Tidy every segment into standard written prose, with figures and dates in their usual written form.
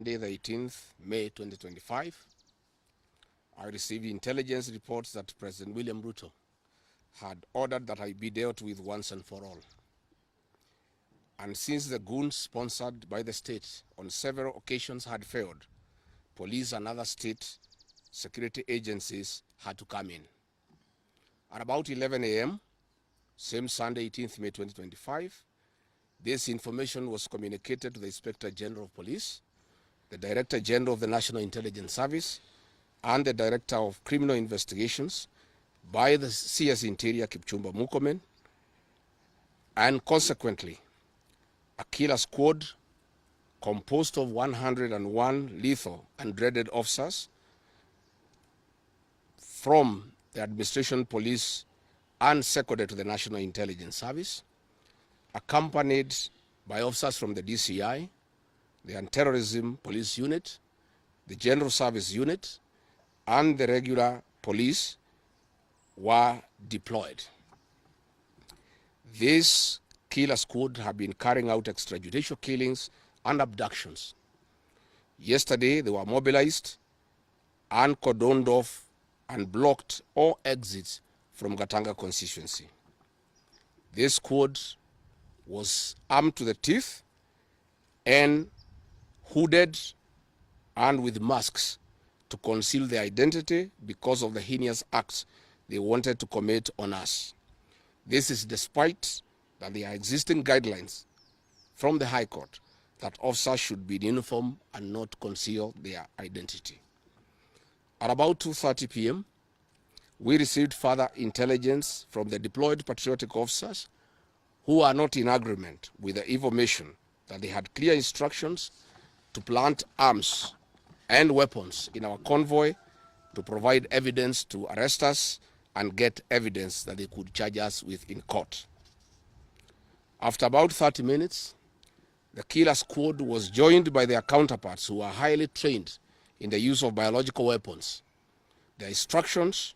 Monday, the 18th May 2025, I received intelligence reports that President William Ruto had ordered that I be dealt with once and for all. And since the goons sponsored by the state on several occasions had failed, police and other state security agencies had to come in. At about 11 a.m., same Sunday, 18th May 2025, this information was communicated to the Inspector General of Police, the Director General of the National Intelligence Service, and the Director of Criminal Investigations by the CS Interior Kipchumba Murkomen, and consequently, a killer squad composed of 101 lethal and dreaded officers from the administration police and seconded to the National Intelligence Service, accompanied by officers from the DCI, the Anti-Terrorism Police Unit, the General Service Unit, and the regular police were deployed. This killer squad have been carrying out extrajudicial killings and abductions. Yesterday, they were mobilized and cordoned off and blocked all exits from Gatanga constituency. This squad was armed to the teeth and hooded and with masks to conceal their identity because of the heinous acts they wanted to commit on us. This is despite that there are existing guidelines from the High Court that officers should be in uniform and not conceal their identity. At about 2:30 p.m., we received further intelligence from the deployed patriotic officers who are not in agreement with the information that they had clear instructions to plant arms and weapons in our convoy to provide evidence to arrest us and get evidence that they could charge us with in court. After about 30 minutes, the killer squad was joined by their counterparts who are highly trained in the use of biological weapons. Their instructions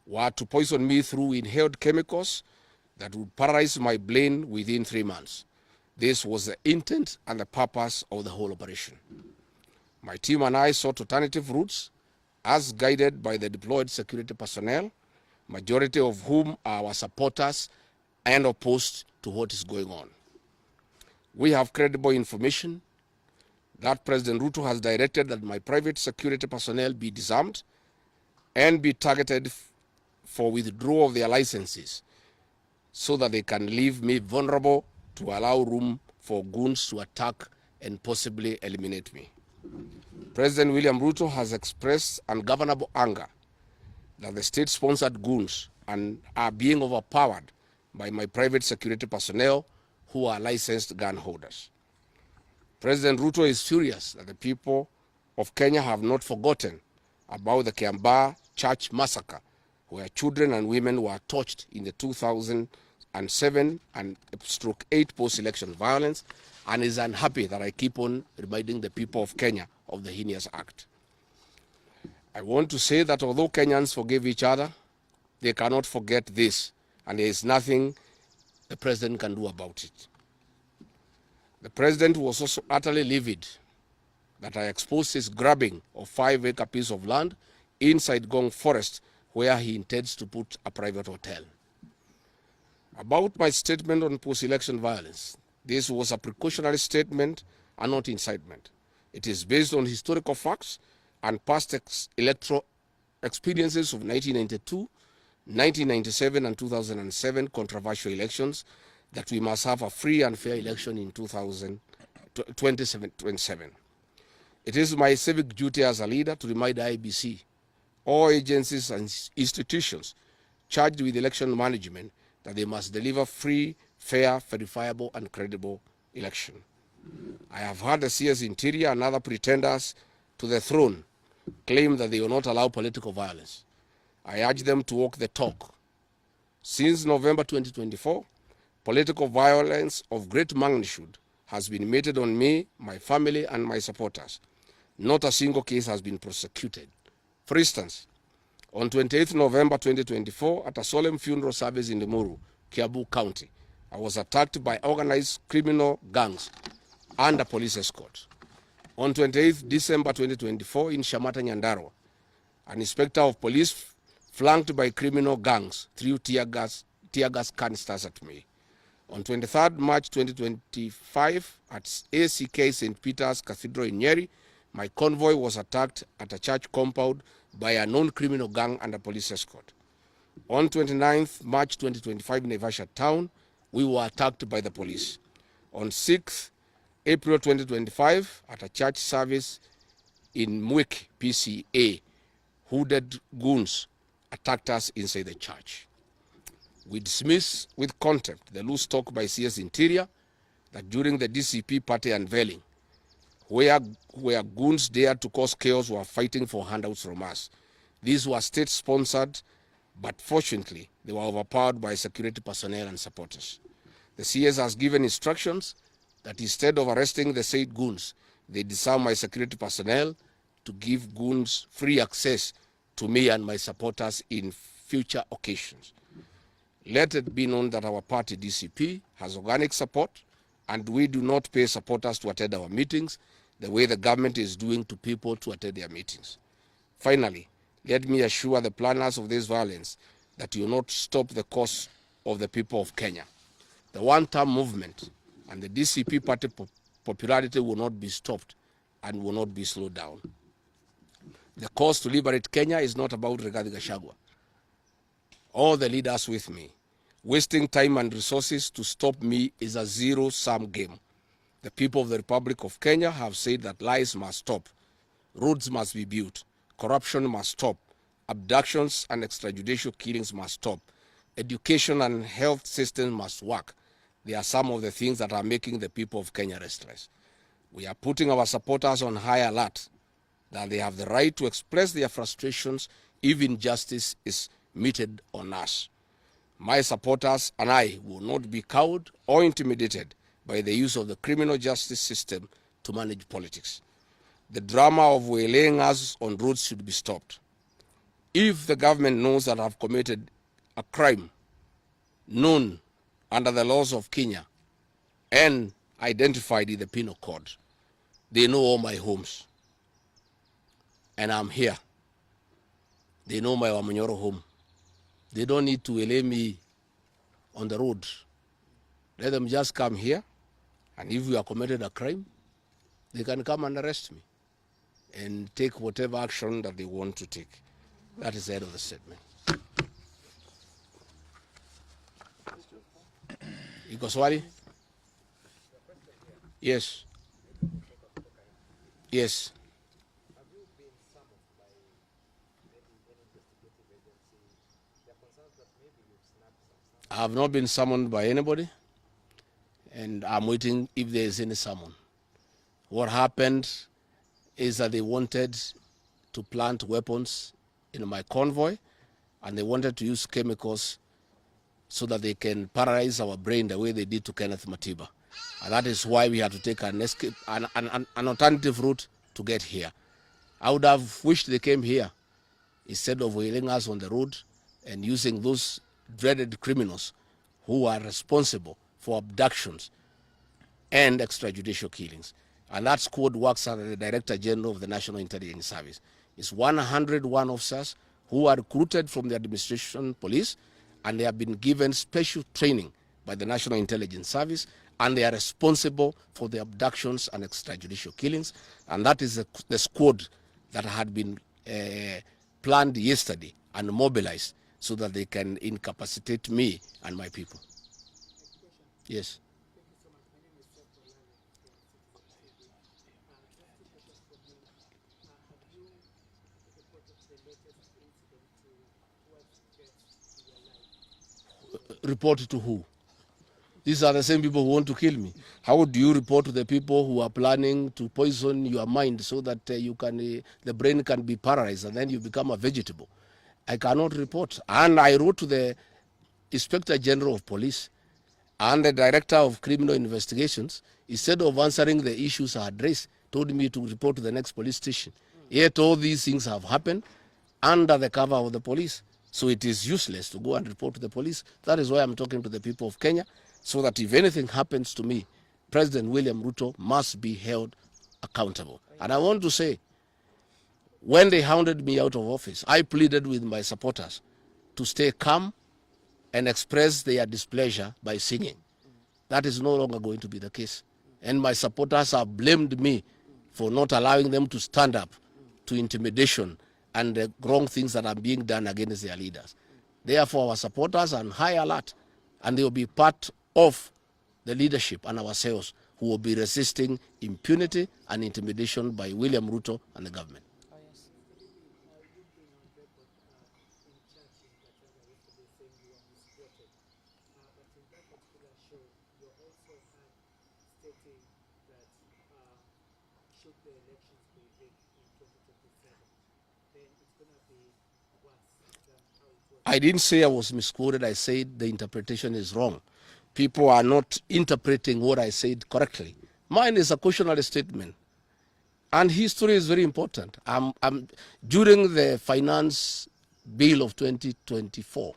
were to poison me through inhaled chemicals that would paralyze my brain within 3 months. This was the intent and the purpose of the whole operation. My team and I sought alternative routes as guided by the deployed security personnel, majority of whom are our supporters and opposed to what is going on. We have credible information that President Ruto has directed that my private security personnel be disarmed and be targeted for withdrawal of their licenses so that they can leave me vulnerable to allow room for goons to attack and possibly eliminate me. President William Ruto has expressed ungovernable anger that the state-sponsored goons are being overpowered by my private security personnel who are licensed gun holders. President Ruto is furious that the people of Kenya have not forgotten about the Kiambaa church massacre, where children and women were tortured in the 2007 and /8 post-election violence, and is unhappy that I keep on reminding the people of Kenya of the heinous act. I want to say that although Kenyans forgive each other, they cannot forget this, and there is nothing the president can do about it. The president was also utterly livid that I exposed his grabbing of 5-acre piece of land inside Gong Forest, where he intends to put a private hotel. About my statement on post-election violence, this was a precautionary statement and not incitement. It is based on historical facts and past electoral experiences of 1992, 1997, and 2007 controversial elections that we must have a free and fair election in 2027. It is my civic duty as a leader to remind the IEBC, all agencies and institutions charged with election management, that they must deliver free, fair, verifiable, and credible election. I have heard the CS Interior and other pretenders to the throne claim that they will not allow political violence. I urge them to walk the talk. Since November 2024, political violence of great magnitude has been meted on me, my family, and my supporters. Not a single case has been prosecuted. For instance, on 28th November 2024, at a solemn funeral service in Limuru, Kiambu County, I was attacked by organized criminal gangs and a police escort. On 28th December 2024 in Shamata, Nyandarua, an inspector of police flanked by criminal gangs threw tear gas canisters at me. On 23rd March 2025 at ACK St. Peter's Cathedral in Nyeri, my convoy was attacked at a church compound by a known criminal gang under police escort. On 29th March 2025 in Naivasha town, we were attacked by the police. On 6th April 2025 at a church service in Mwik, PCA, hooded goons attacked us inside the church. We dismiss with contempt the loose talk by CS Interior that during the DCP party unveiling, where goons dared to cause chaos were fighting for handouts from us. These were state-sponsored, but fortunately, they were overpowered by security personnel and supporters. The CS has given instructions that instead of arresting the said goons, they disarm my security personnel to give goons free access to me and my supporters in future occasions. Let it be known that our party, DCP, has organic support, and we do not pay supporters to attend our meetings the way the government is doing to people to attend their meetings. Finally, let me assure the planners of this violence that you will not stop the cause of the people of Kenya. The one-term movement and the DCP party popularity will not be stopped and will not be slowed down. The cause to liberate Kenya is not about Gachagua. All the leaders with me. Wasting time and resources to stop me is a zero-sum game. The people of the Republic of Kenya have said that lies must stop, roads must be built, corruption must stop, abductions and extrajudicial killings must stop, education and health systems must work. They are some of the things that are making the people of Kenya restless. We are putting our supporters on high alert that they have the right to express their frustrations if injustice is meted on us. My supporters and I will not be cowed or intimidated by the use of the criminal justice system to manage politics. The drama of waylaying us on roads should be stopped. If the government knows that I have committed a crime known under the laws of Kenya and identified in the penal code, they know all my homes. And I'm here. They know my Wamanyoro home. They don't need to waylay me on the road. Let them just come here, and if you have committed a crime, they can come and arrest me and take whatever action that they want to take. That is the end of the statement. Iko swali? Yes. Yes. I have not been summoned by anybody, and I'm waiting if there is any summon. What happened is that they wanted to plant weapons in my convoy, and they wanted to use chemicals so that they can paralyze our brain the way they did to Kenneth Matiba. And that is why we had to take an alternative route to get here. I would have wished they came here instead of wailing us on the road and using those dreaded criminals who are responsible for abductions and extrajudicial killings. And that squad works under the Director General of the National Intelligence Service. It's 101 officers who are recruited from the administration police, and they have been given special training by the National Intelligence Service, and they are responsible for the abductions and extrajudicial killings. And that is the squad that had been planned yesterday and mobilized so that they can incapacitate me and my people. Yes. Report to who? These are the same people who want to kill me. How do you report to the people who are planning to poison your mind so that the brain can be paralyzed and then you become a vegetable? I cannot report. And I wrote to the Inspector General of Police and the Director of Criminal Investigations. Instead of answering the issues I had raised, told me to report to the next police station. Yet all these things have happened under the cover of the police. So it is useless to go and report to the police. That is why I'm talking to the people of Kenya, so that if anything happens to me, President William Ruto must be held accountable. And I want to say, when they hounded me out of office, I pleaded with my supporters to stay calm and express their displeasure by singing. That is no longer going to be the case. And my supporters have blamed me for not allowing them to stand up to intimidation and the wrong things that are being done against their leaders. Therefore, our supporters are on high alert, and they will be part of the leadership and ourselves who will be resisting impunity and intimidation by William Ruto and the government. Oh, yes. Should the elections be rigged in 2027, then it's going to be worse than how it was. I didn't say I was misquoted. I said the interpretation is wrong. People are not interpreting what I said correctly. Mine is a cautionary statement. And history is very important. During the finance bill of 2024,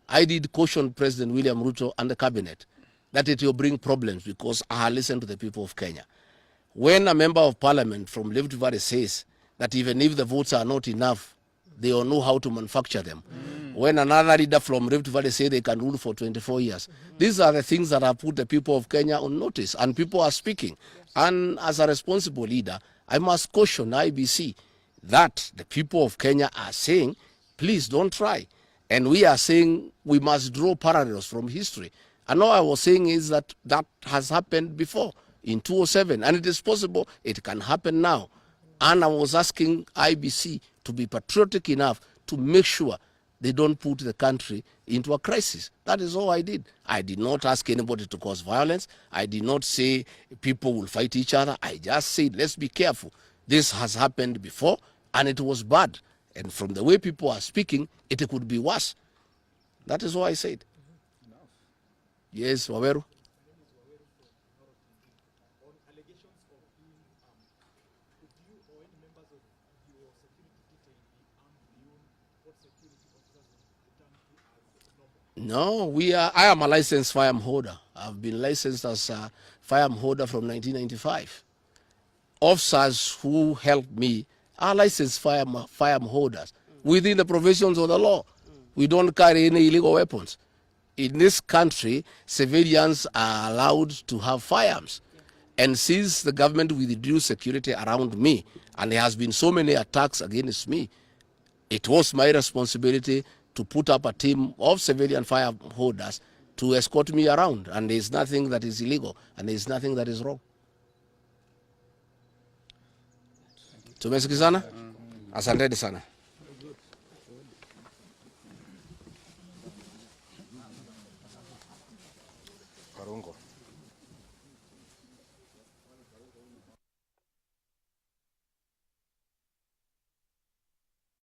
I did caution President William Ruto and the cabinet that it will bring problems because I listened to the people of Kenya. When a member of parliament from Rift Valley says that even if the votes are not enough, they will know how to manufacture them. When another leader from Rift Valley say they can rule for 24 years. These are the things that have put the people of Kenya on notice, and people are speaking. Yes. And as a responsible leader, I must caution IBC that the people of Kenya are saying, please don't try. And we are saying we must draw parallels from history. And all I was saying is that that has happened before in 2007, and it is possible it can happen now. And I was asking IBC to be patriotic enough to make sure they don't put the country into a crisis. That is all I did. I did not ask anybody to cause violence. I did not say people will fight each other. I just said, let's be careful. This has happened before, and it was bad. And from the way people are speaking, it could be worse. That is all I said. Yes, Waweru. No, I am a licensed firearm holder. I've been licensed as a firearm holder from 1995. Officers who helped me are licensed firearm holders within the provisions of the law. We don't carry any illegal weapons. In this country, civilians are allowed to have firearms. And since the government withdrew security around me, and there has been so many attacks against me, it was my responsibility to put up a team of civilian firearm holders to escort me around. And there is nothing that is illegal, and there is nothing that is wrong. Tumesikizana? Asanteni sana. Karungo.